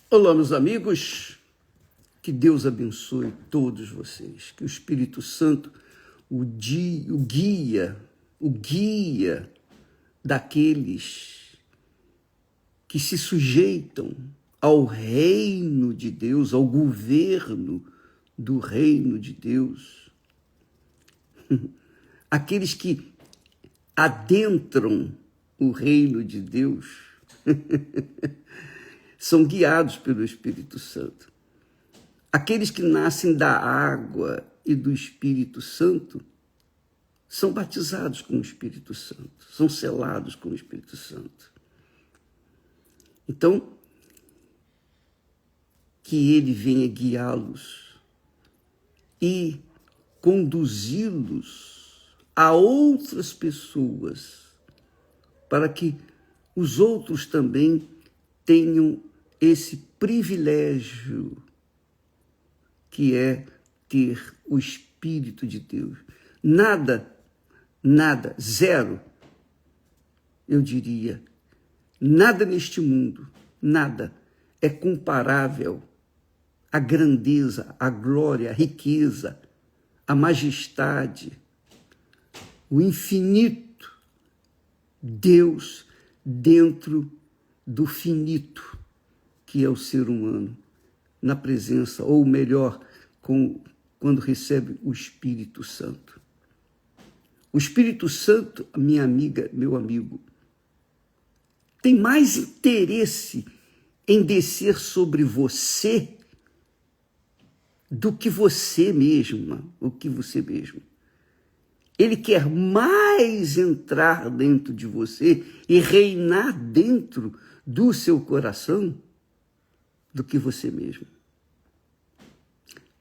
Olá, meus amigos, que Deus abençoe todos vocês, que o Espírito Santo, o guia daqueles que se sujeitam ao reino de Deus, ao governo do reino de Deus, aqueles que adentram o reino de Deus, são guiados pelo Espírito Santo. Aqueles que nascem da água e do Espírito Santo são batizados com o Espírito Santo, são selados com o Espírito Santo. Então, que ele venha guiá-los e conduzi-los a outras pessoas, para que os outros também tenham esse privilégio que é ter o Espírito de Deus. Nada, zero, eu diria, nada neste mundo, nada é comparável à grandeza, à glória, à riqueza, à majestade, o infinito Deus dentro do finito, que é o ser humano, na presença, ou melhor, quando recebe o Espírito Santo. O Espírito Santo, minha amiga, meu amigo, tem mais interesse em descer sobre você do que você mesma, o que você mesmo. Ele quer mais entrar dentro de você e reinar dentro do seu coração do que você mesmo.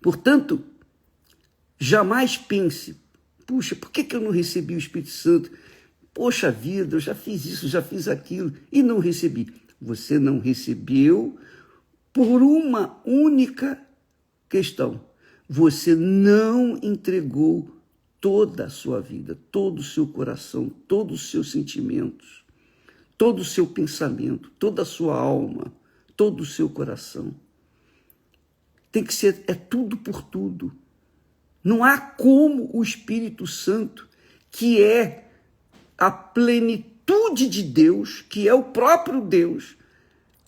Portanto, jamais pense, puxa, por que eu não recebi o Espírito Santo? Poxa vida, eu já fiz isso, já fiz aquilo e não recebi. Você não recebeu por uma única questão. Você não entregou toda a sua vida, todo o seu coração, todos os seus sentimentos, todo o seu pensamento, toda a sua alma, todo o seu coração. Tem que ser, é tudo por tudo. Não há como o Espírito Santo, que é a plenitude de Deus, que é o próprio Deus,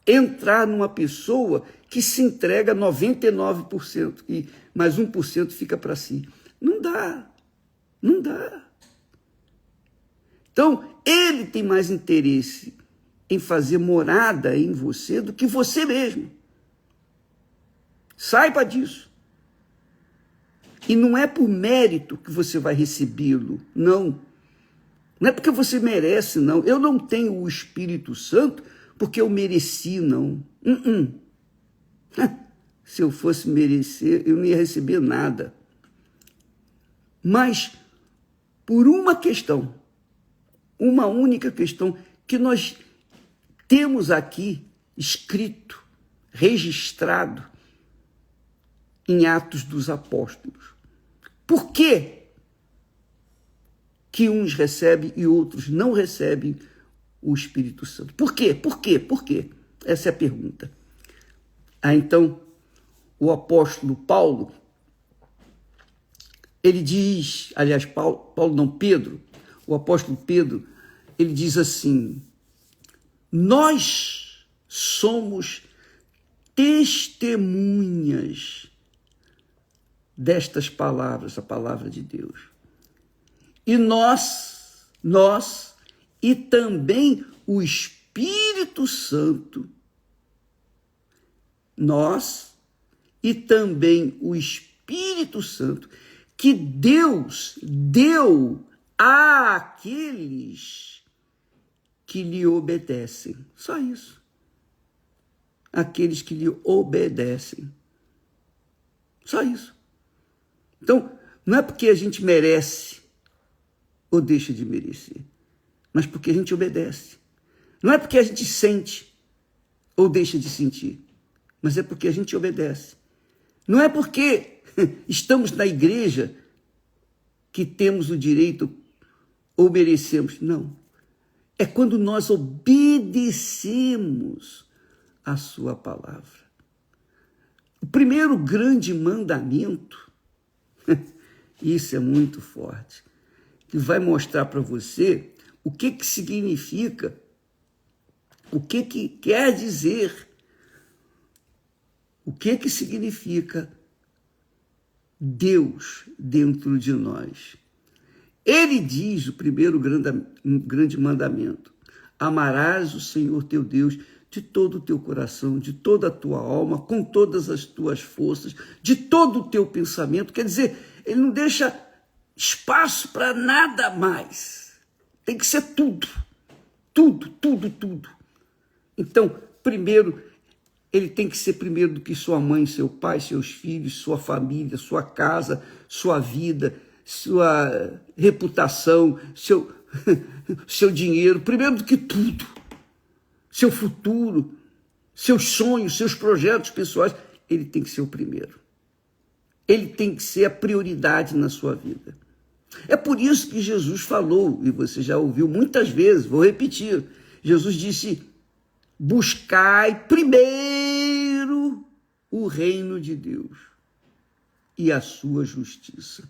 entrar numa pessoa que se entrega 99% e mais 1% fica para si. Não dá. Não dá. Então, ele tem mais interesse em fazer morada em você do que você mesmo. Saiba disso. E não é por mérito que você vai recebê-lo, não. Não é porque você merece, não. Eu não tenho o Espírito Santo porque eu mereci, não. Se eu fosse merecer, eu não ia receber nada. Mas por uma questão, uma única questão que nós temos aqui escrito, registrado em Atos dos Apóstolos. Por que que uns recebem e outros não recebem o Espírito Santo? Por quê? Por quê? Por quê? Essa é a pergunta. Então, o apóstolo Paulo, ele diz, aliás, Pedro, o apóstolo Pedro, ele diz assim: nós somos testemunhas destas palavras, a palavra de Deus. E nós e também o Espírito Santo, nós e também o Espírito Santo, que Deus deu àqueles que lhe obedecem. Só isso. Aqueles que lhe obedecem. Só isso. Então, não é porque a gente merece ou deixa de merecer, mas porque a gente obedece. Não é porque a gente sente ou deixa de sentir, mas é porque a gente obedece. Não é porque estamos na igreja que temos o direito ou merecemos. Não. É quando nós obedecemos a sua palavra. O primeiro grande mandamento, isso é muito forte, que vai mostrar para você o que significa, o que quer dizer, o que significa Deus dentro de nós. Ele diz, o primeiro grande mandamento: amarás o Senhor teu Deus de todo o teu coração, de toda a tua alma, com todas as tuas forças, de todo o teu pensamento. Quer dizer, ele não deixa espaço para nada mais. Tem que ser tudo. Tudo, tudo, tudo. Então, primeiro, ele tem que ser primeiro do que sua mãe, seu pai, seus filhos, sua família, sua casa, sua vida, sua reputação, seu dinheiro, primeiro do que tudo. Seu futuro, seus sonhos, seus projetos pessoais, ele tem que ser o primeiro. Ele tem que ser a prioridade na sua vida. É por isso que Jesus falou, e você já ouviu muitas vezes, vou repetir. Jesus disse: buscai primeiro o reino de Deus e a sua justiça.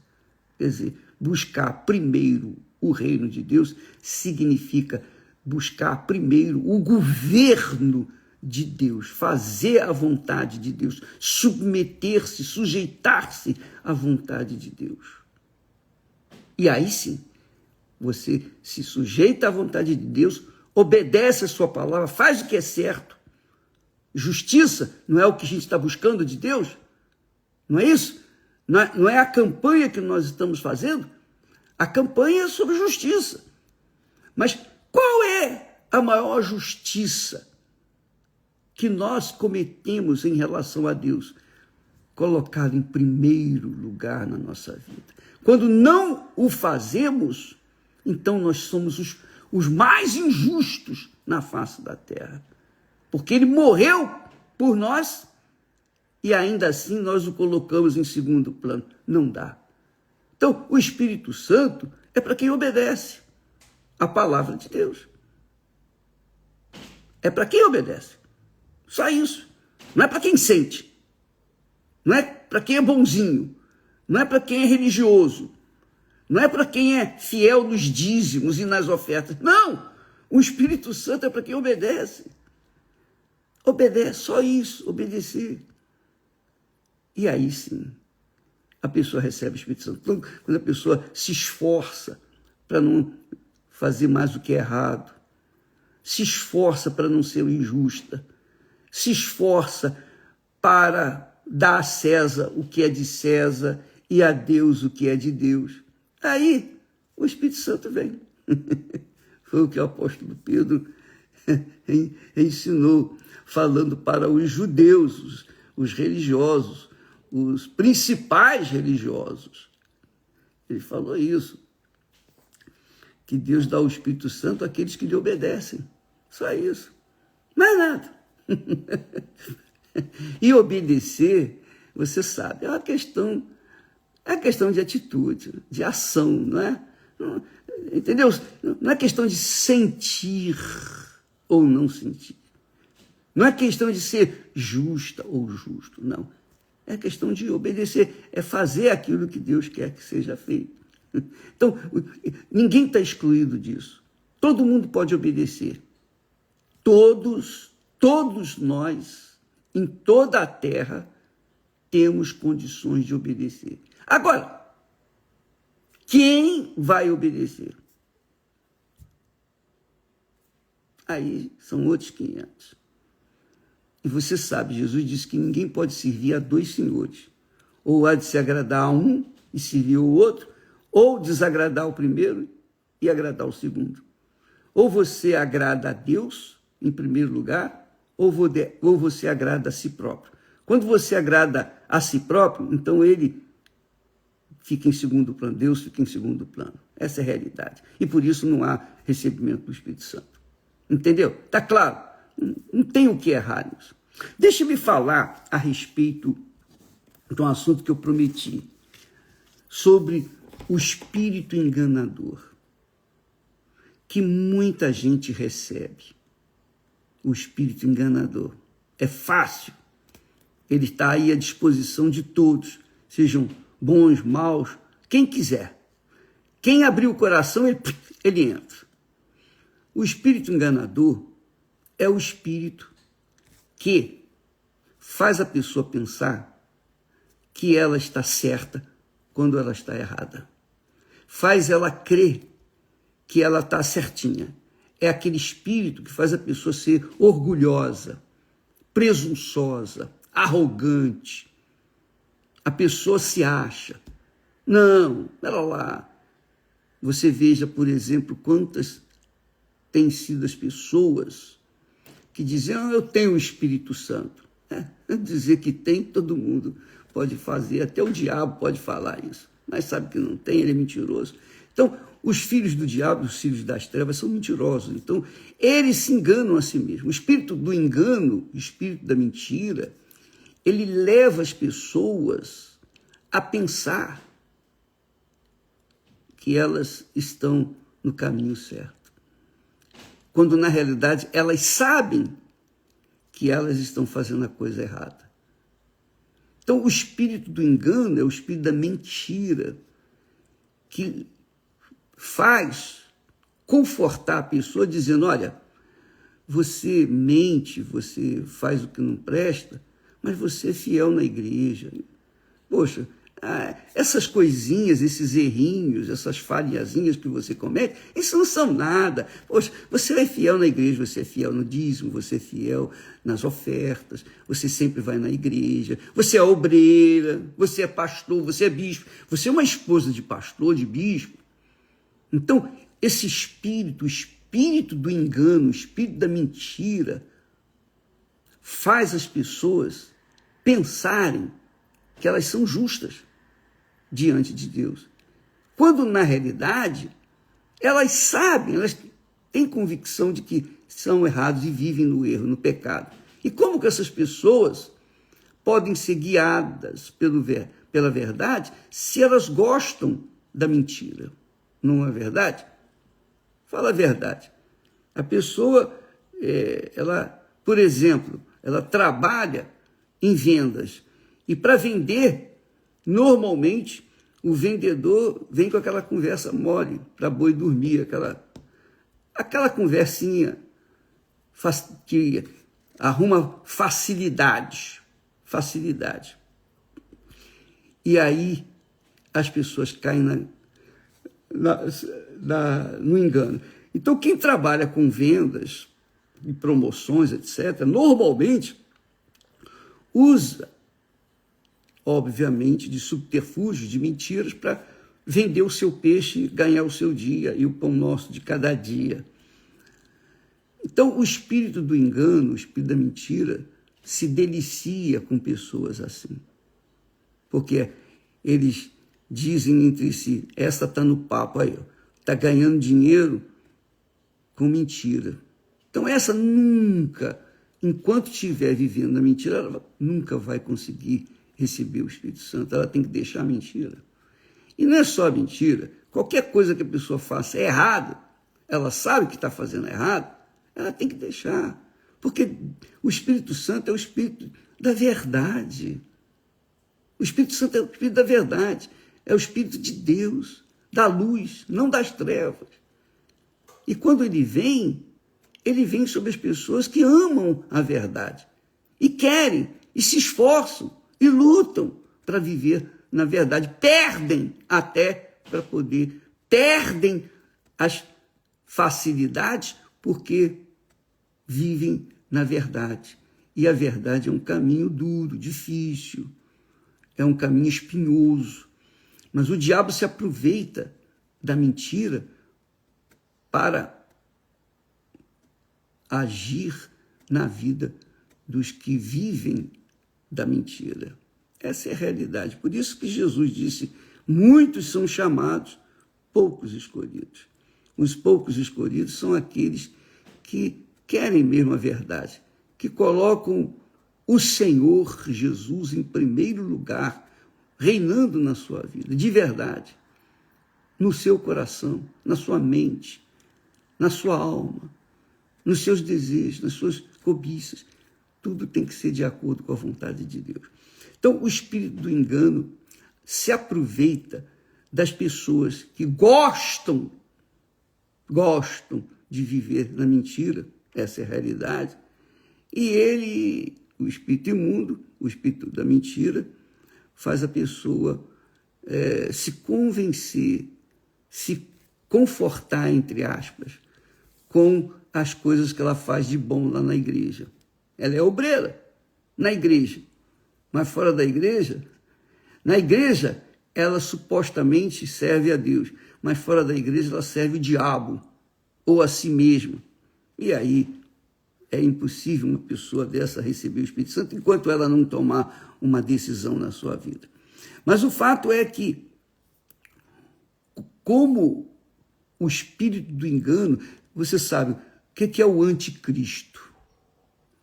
Quer dizer, buscar primeiro o reino de Deus significa buscar primeiro o governo de Deus, fazer a vontade de Deus, submeter-se, sujeitar-se à vontade de Deus. E aí sim, você se sujeita à vontade de Deus, obedece a sua palavra, faz o que é certo. Justiça não é o que a gente está buscando de Deus? Não é isso? Não é a campanha que nós estamos fazendo? A campanha é sobre justiça. Mas qual é a maior justiça que nós cometemos em relação a Deus? Colocá-lo em primeiro lugar na nossa vida. Quando não o fazemos, então nós somos os mais injustos na face da terra. Porque ele morreu por nós e ainda assim nós o colocamos em segundo plano. Não dá. Então, o Espírito Santo é para quem obedece a palavra de Deus. É para quem obedece. Só isso. Não é para quem sente. Não é para quem é bonzinho. Não é para quem é religioso. Não é para quem é fiel nos dízimos e nas ofertas. Não! O Espírito Santo é para quem obedece. Obedece, só isso, obedecer. E aí sim, a pessoa recebe o Espírito Santo. Então, quando a pessoa se esforça para não fazer mais o que é errado, se esforça para não ser injusta, se esforça para dar a César o que é de César e a Deus o que é de Deus, aí o Espírito Santo vem. Foi o que o apóstolo Pedro ensinou, falando para os judeus, os religiosos, os principais religiosos. Ele falou isso, que Deus dá o Espírito Santo àqueles que lhe obedecem. Só isso. Mais nada. E obedecer, você sabe, é uma questão de atitude, de ação, não é? Entendeu? Não é questão de sentir ou não sentir. Não é questão de ser justa ou justo, não. É questão de obedecer, é fazer aquilo que Deus quer que seja feito. Então, ninguém está excluído disso. Todo mundo pode obedecer. Todos nós, em toda a terra, temos condições de obedecer. Agora, quem vai obedecer? Aí são outros 500. E você sabe, Jesus disse que ninguém pode servir a dois senhores. Ou há de se agradar a um e servir o outro, ou desagradar o primeiro e agradar o segundo. Ou você agrada a Deus, em primeiro lugar, ou você agrada a si próprio. Quando você agrada a si próprio, então ele fica em segundo plano, Deus fica em segundo plano. Essa é a realidade. E por isso não há recebimento do Espírito Santo. Entendeu? Está claro? Não tem o que errar nisso. Deixa-me falar a respeito de um assunto que eu prometi, sobre o espírito enganador, que muita gente recebe. O espírito enganador. É fácil Ele está aí à disposição de todos, sejam bons, maus, quem quiser. Quem abrir o coração, ele entra. O espírito enganador é o espírito que faz a pessoa pensar que ela está certa quando ela está errada. Faz ela crer que ela está certinha. É aquele espírito que faz a pessoa ser orgulhosa, presunçosa, arrogante. A pessoa se acha. Não, pera lá. Você veja, por exemplo, quantas têm sido as pessoas que dizem, eu tenho o Espírito Santo. Dizer que tem, todo mundo pode fazer, até o diabo pode falar isso. Mas sabe que não tem, ele é mentiroso. Então, os filhos do diabo, os filhos das trevas são mentirosos. Então, eles se enganam a si mesmos. O espírito do engano, o espírito da mentira, ele leva as pessoas a pensar que elas estão no caminho certo. Quando, na realidade, elas sabem que elas estão fazendo a coisa errada. Então, o espírito do engano é o espírito da mentira, que faz confortar a pessoa dizendo, olha, você mente, você faz o que não presta, mas você é fiel na igreja. Poxa, essas coisinhas, esses errinhos, essas falhazinhas que você comete, isso não são nada. Poxa, você é fiel na igreja, você é fiel no dízimo, você é fiel nas ofertas, você sempre vai na igreja, você é obreira, você é pastor, você é bispo, você é uma esposa de pastor, de bispo. Então, esse espírito, o espírito do engano, o espírito da mentira, faz as pessoas pensarem que elas são justas diante de Deus. Quando, na realidade, elas sabem, elas têm convicção de que são errados e vivem no erro, no pecado. E como que essas pessoas podem ser guiadas pela verdade se elas gostam da mentira? Não é verdade? Fala a verdade. A pessoa, ela, por exemplo, ela trabalha em vendas. E para vender, normalmente, o vendedor vem com aquela conversa mole, para boi dormir, aquela conversinha que arruma facilidade. E aí as pessoas caem no engano. Então, quem trabalha com vendas e promoções, etc., normalmente usa, obviamente, de subterfúgios, de mentiras, para vender o seu peixe, ganhar o seu dia e o pão nosso de cada dia. Então, o espírito do engano, o espírito da mentira, se delicia com pessoas assim. Porque eles dizem entre si, essa está no papo aí, está ganhando dinheiro com mentira. Então, essa nunca, enquanto estiver vivendo na mentira, ela nunca vai conseguir receber o Espírito Santo, ela tem que deixar a mentira. E não é só a mentira, qualquer coisa que a pessoa faça errado, ela sabe que está fazendo errado, ela tem que deixar. Porque o Espírito Santo é o Espírito da verdade. O Espírito Santo é o Espírito da verdade, é o Espírito de Deus, da luz, não das trevas. E quando ele vem sobre as pessoas que amam a verdade e querem, e se esforçam, e lutam para viver na verdade. Perdem até para poder, perdem as facilidades porque vivem na verdade. E a verdade é um caminho duro, difícil, é um caminho espinhoso. Mas o diabo se aproveita da mentira para agir na vida dos que vivem da mentira. Essa é a realidade. Por isso que Jesus disse, muitos são chamados, poucos escolhidos. Os poucos escolhidos são aqueles que querem mesmo a verdade, que colocam o Senhor Jesus em primeiro lugar, reinando na sua vida, de verdade, no seu coração, na sua mente, na sua alma, nos seus desejos, nas suas cobiças. Tudo tem que ser de acordo com a vontade de Deus. Então, o espírito do engano se aproveita das pessoas que gostam de viver na mentira, essa é a realidade, e ele, o espírito imundo, o espírito da mentira, faz a pessoa se convencer, se confortar, entre aspas, com as coisas que ela faz de bom lá na igreja. Ela é obreira na igreja, mas fora da igreja, na igreja ela supostamente serve a Deus, mas fora da igreja ela serve o diabo ou a si mesma. E aí é impossível uma pessoa dessa receber o Espírito Santo enquanto ela não tomar uma decisão na sua vida. Mas o fato é que, como o espírito do engano, você sabe o que é o anticristo.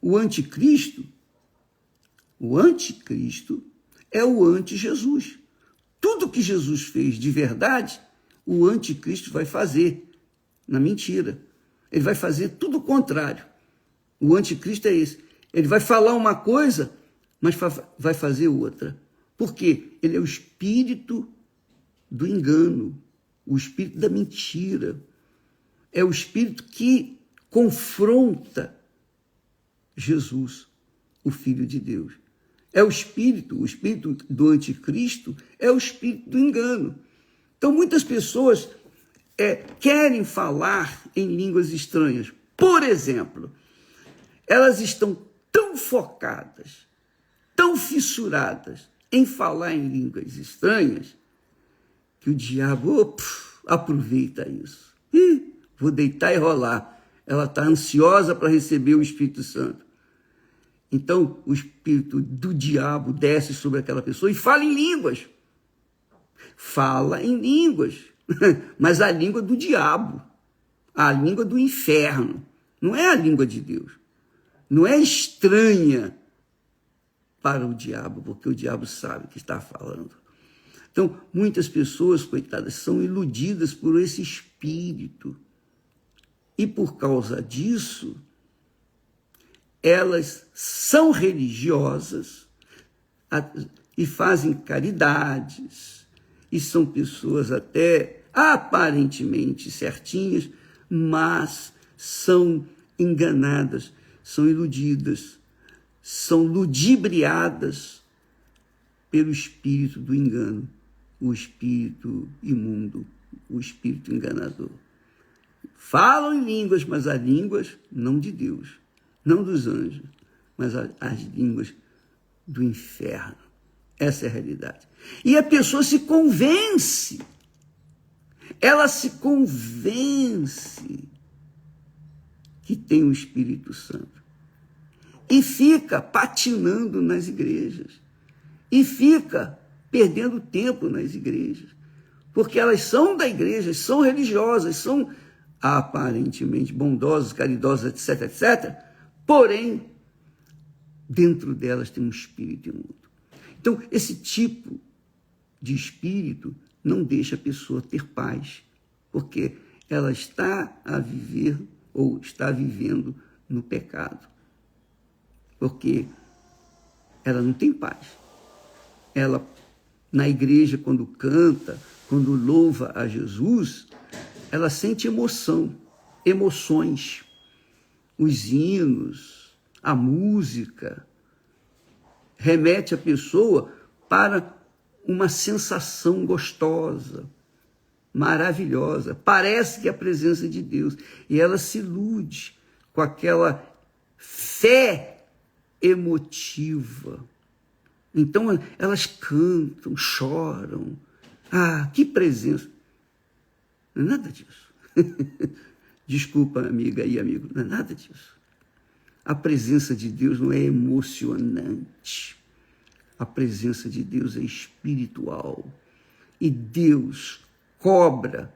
O anticristo é o anti-Jesus. Tudo que Jesus fez de verdade, o anticristo vai fazer na mentira. Ele vai fazer tudo o contrário. O anticristo é esse. Ele vai falar uma coisa, mas vai fazer outra. Por quê? Ele é o espírito do engano, o espírito da mentira. É o espírito que confronta Jesus, o Filho de Deus. É o espírito do anticristo é o espírito do engano. Então, muitas pessoas querem falar em línguas estranhas. Por exemplo, elas estão tão focadas, tão fissuradas em falar em línguas estranhas, que o diabo aproveita isso. Vou deitar e rolar. Ela está ansiosa para receber o Espírito Santo. Então, o espírito do diabo desce sobre aquela pessoa e fala em línguas. Fala em línguas, mas a língua do diabo, a língua do inferno, não é a língua de Deus. Não é estranha para o diabo, porque o diabo sabe o que está falando. Então, muitas pessoas, coitadas, são iludidas por esse espírito. E por causa disso, elas são religiosas e fazem caridades, e são pessoas até aparentemente certinhas, mas são enganadas, são iludidas, são ludibriadas pelo espírito do engano, o espírito imundo, o espírito enganador. Falam em línguas, mas as línguas não de Deus, não dos anjos, mas as línguas do inferno. Essa é a realidade. E a pessoa se convence, ela se convence que tem o Espírito Santo e fica patinando nas igrejas e fica perdendo tempo nas igrejas, porque elas são da igreja, são religiosas, são aparentemente bondosas, caridosas, etc, etc, porém, dentro delas tem um espírito imundo. Então, esse tipo de espírito não deixa a pessoa ter paz, porque ela está a viver ou está vivendo no pecado, porque ela não tem paz. Ela, na igreja, quando canta, quando louva a Jesus, ela sente emoções, os hinos, a música, remete a pessoa para uma sensação gostosa, maravilhosa. Parece que é a presença de Deus. E ela se ilude com aquela fé emotiva. Então, elas cantam, choram. Ah, que presença! Não é nada disso. Desculpa, amiga e amigo, não é nada disso. A presença de Deus não é emocionante. A presença de Deus é espiritual. E Deus cobra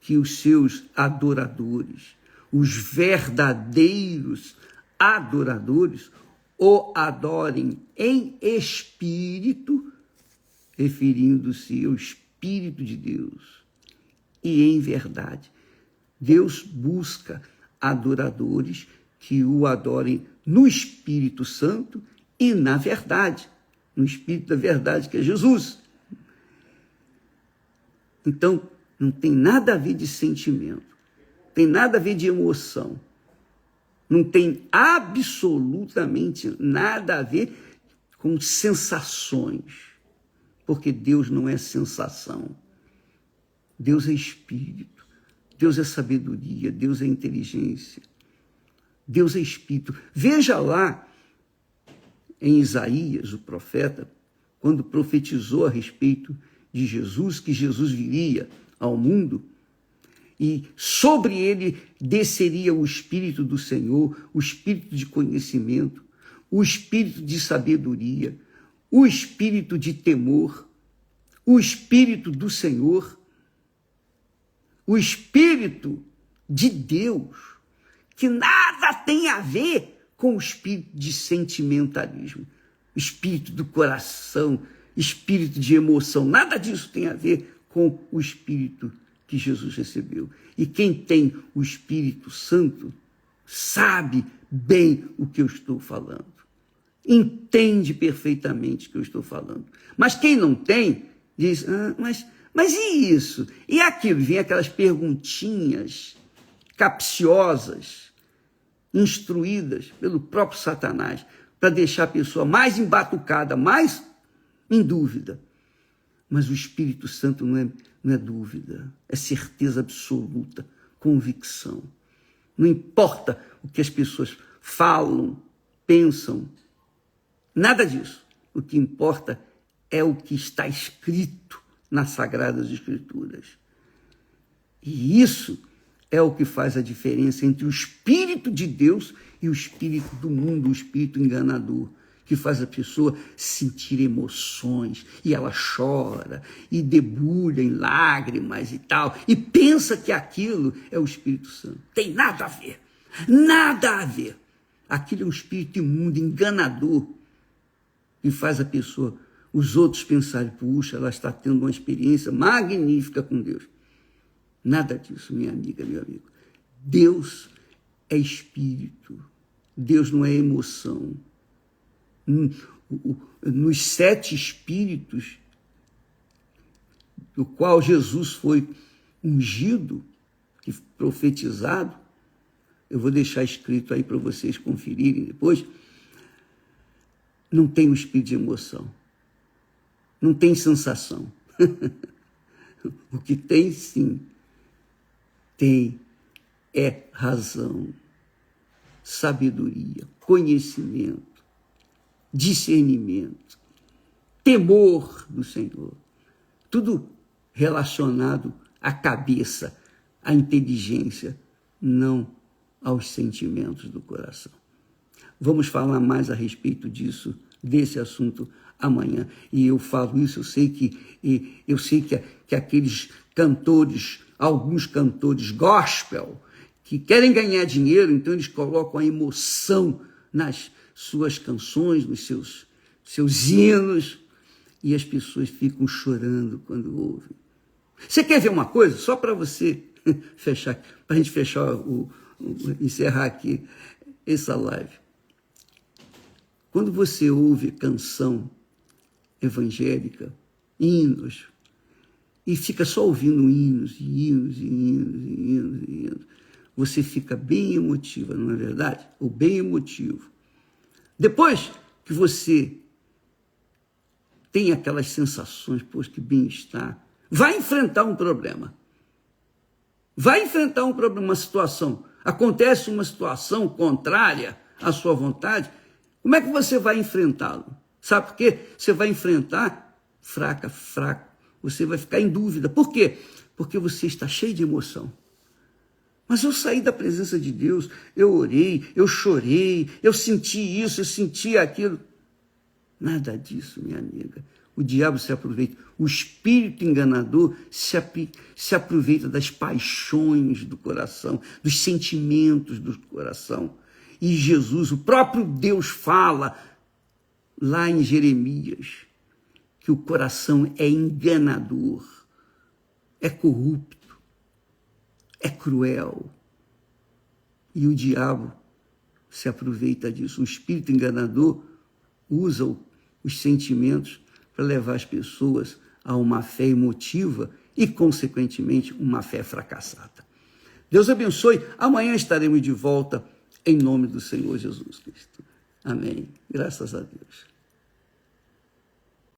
que os seus adoradores, os verdadeiros adoradores, o adorem em espírito, referindo-se ao Espírito de Deus, e em verdade. Deus busca adoradores que o adorem no Espírito Santo e na verdade, no Espírito da verdade, que é Jesus. Então, não tem nada a ver de sentimento, tem nada a ver de emoção, não tem absolutamente nada a ver com sensações, porque Deus não é sensação. Deus é Espírito, Deus é sabedoria, Deus é inteligência, Deus é Espírito. Veja lá em Isaías, o profeta, quando profetizou a respeito de Jesus, que Jesus viria ao mundo e sobre ele desceria o Espírito do Senhor, o Espírito de conhecimento, o Espírito de sabedoria, o Espírito de temor, o Espírito do Senhor, o Espírito de Deus, que nada tem a ver com o espírito de sentimentalismo, espírito do coração, espírito de emoção, nada disso tem a ver com o espírito que Jesus recebeu. E quem tem o Espírito Santo sabe bem o que eu estou falando, entende perfeitamente o que eu estou falando. Mas quem não tem, diz, mas e isso? E aquilo? Vem aquelas perguntinhas capciosas, instruídas pelo próprio Satanás, para deixar a pessoa mais embatucada, mais em dúvida. Mas o Espírito Santo não é dúvida, é certeza absoluta, convicção. Não importa o que as pessoas falam, pensam, nada disso. O que importa é o que está escrito nas Sagradas Escrituras. E isso é o que faz a diferença entre o Espírito de Deus e o espírito do mundo, o espírito enganador, que faz a pessoa sentir emoções, e ela chora, e debulha em lágrimas e tal, e pensa que aquilo é o Espírito Santo. Tem nada a ver, nada a ver. Aquilo é um espírito imundo, enganador, que faz a pessoa, os outros pensarem, puxa, ela está tendo uma experiência magnífica com Deus. Nada disso, minha amiga, meu amigo. Deus é espírito, Deus não é emoção. Nos 7 espíritos do qual Jesus foi ungido, profetizado, eu vou deixar escrito aí para vocês conferirem depois, não tem o espírito de emoção, não tem sensação. O que tem, sim, é razão, sabedoria, conhecimento, discernimento, temor do Senhor, tudo relacionado à cabeça, à inteligência, não aos sentimentos do coração. Vamos falar mais a respeito disso, desse assunto amanhã. E eu falo isso, eu sei que aqueles cantores, alguns cantores gospel, que querem ganhar dinheiro, então eles colocam a emoção nas suas canções, nos seus hinos, e as pessoas ficam chorando quando ouvem. Você quer ver uma coisa? Só para você fechar, para a gente fechar, encerrar aqui essa live. Quando você ouve canção evangélica, hinos, e fica só ouvindo hinos, você fica bem emotiva, não é verdade? Ou bem emotivo. Depois que você tem aquelas sensações, poxa, que bem-estar, vai enfrentar um problema. Vai enfrentar um problema, uma situação. Acontece uma situação contrária à sua vontade, como é que você vai enfrentá-lo? Sabe por quê? Você vai enfrentar fraco. Você vai ficar em dúvida. Por quê? Porque você está cheio de emoção. Mas eu saí da presença de Deus, eu orei, eu chorei, eu senti isso, eu senti aquilo. Nada disso, minha amiga. O diabo se aproveita, o espírito enganador se aproveita das paixões do coração, dos sentimentos do coração. E Jesus, o próprio Deus, fala lá em Jeremias que o coração é enganador, é corrupto, é cruel. E o diabo se aproveita disso. O espírito enganador usa os sentimentos para levar as pessoas a uma fé emotiva e, consequentemente, uma fé fracassada. Deus abençoe. Amanhã estaremos de volta em nome do Senhor Jesus Cristo. Amém. Graças a Deus.